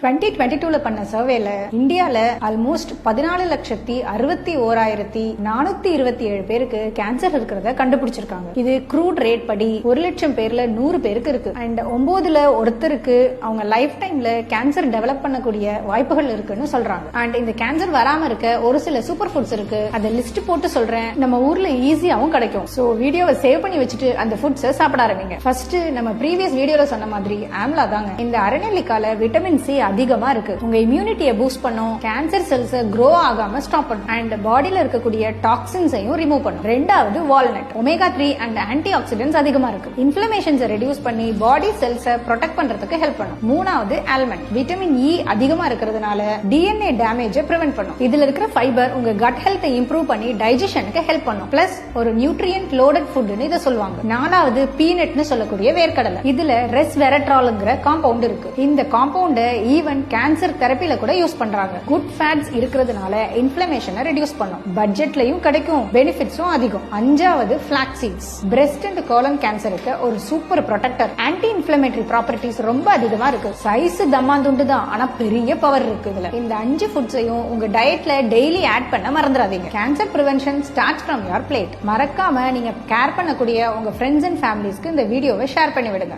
2022 பண்ண சர்வேல இந்தியால ஆல்மோஸ்ட் 14,61,427 பேருக்கு கேன்சர் இருக்கிறத கண்டுபிடிச்சிருக்காங்க. இது க்ரூட் ரேட் படி 1,00,000 பேர்ல 100 பேருக்கு இருக்கு. அண்ட் 9ல ஒருத்தருக்கு அவங்க லைஃப் டைம்ல கேன்சர் டெவலப் பண்ணக்கூடிய வாய்ப்புகள் இருக்குன்னு சொல்றாங்க. அண்ட் இந்த கேன்சர் வராம இருக்க ஒரு சில சூப்பர் ஃபுட்ஸ் இருக்கு. அதை லிஸ்ட் போட்டு சொல்றேன். நம்ம ஊர்ல ஈஸியாவும் கிடைக்கும். சோ வீடியோவை சேவ் பண்ணி வச்சுட்டு அந்த ஃபுட்ஸை சாப்பிட ஆரம்பிங்க. ஃபர்ஸ்ட் நம்ம ப்ரீவியஸ் வீடியோல சொன்ன மாதிரி ஆம்லா தாங்க. இந்த அரநெல்லிக்கால விட்டமின் சி அதிகமா இருக்கு. உங்க இம்யூனிட்டியை பூஸ்ட் பண்ணும், கேன்சர் செல்ஸ் க்ரோ ஆகாம ஸ்டாப் பண்ணும், அண்ட் பாடியில இருக்கக்கூடிய டாக்ஸின்ஸையும் ரிமூவ் பண்ணும். ரெண்டாவது walnut omega 3 and anti oxidants அதிகமா இருக்கு. இன்ஃப்ளமேஷன்ஸை ரெடியூஸ் பண்ணி பாடி செல்ஸை ப்ரொடெக்ட் பண்றதுக்கு ஹெல்ப் பண்ணும். மூணாவது ஆல்மண்ட் விட்டமின் இ அதிகமா இருக்கிறதுனால டிஎன்ஏ டேமேஜை பிரிவென்ட் பண்ணும். இதுல இருக்கிற ஃபைபர் உங்க கட் ஹெல்த்தை இம்ப்ரூவ் பண்ணி டைஜஷனுக்கு ஹெல்ப் பண்ணும். பிளஸ் ஒரு நியூட்ரியன்ட் லோடட் ஃபுட்னு இதை சொல்லுவாங்க. நாலாவது பீனட்னு சொல்லக்கூடிய வேர்க்கடலை. இதுல ரெஸ்வெரட்ரால்ங்கிற காம்பவுண்ட் இருக்கு. இந்த காம்பவுண்ட் ஈவன் கேன்சர் தெரப்பில கூட யூஸ் பண்றாங்க. குட் ஃபேட்ஸ் இருக்கிறதுனால இன்ஃப்ளமேஷனை ரெடியூஸ் பண்ணும். பட்ஜெட்லயும் கிடைக்கும், பெனிஃபிட்ஸும் அதிகம். அஞ்சாவது flax seeds breast and colon கேன்சருக்கு ஒரு super protector. Anti inflammatory properties ரொம்ப அதிகமா இருக்கு. சைஸ் தம்மாந்துண்டு தான், ஆனா பெரிய பவர் இருக்கு இதுல. இந்த 5 ஃபுட்ஸையும் உங்க டயட்ல டெய்லி ஆட் பண்ண மறந்துடாதீங்க. Cancer prevention starts from your plate. மறக்காம நீங்க கேர் பண்ணக்கூடிய உங்க ஃப்ரெண்ட்ஸ் அண்ட் ஃபேமிலிஸ்க்கு இந்த வீடியோவை ஷேர் பண்ணி விடுங்க.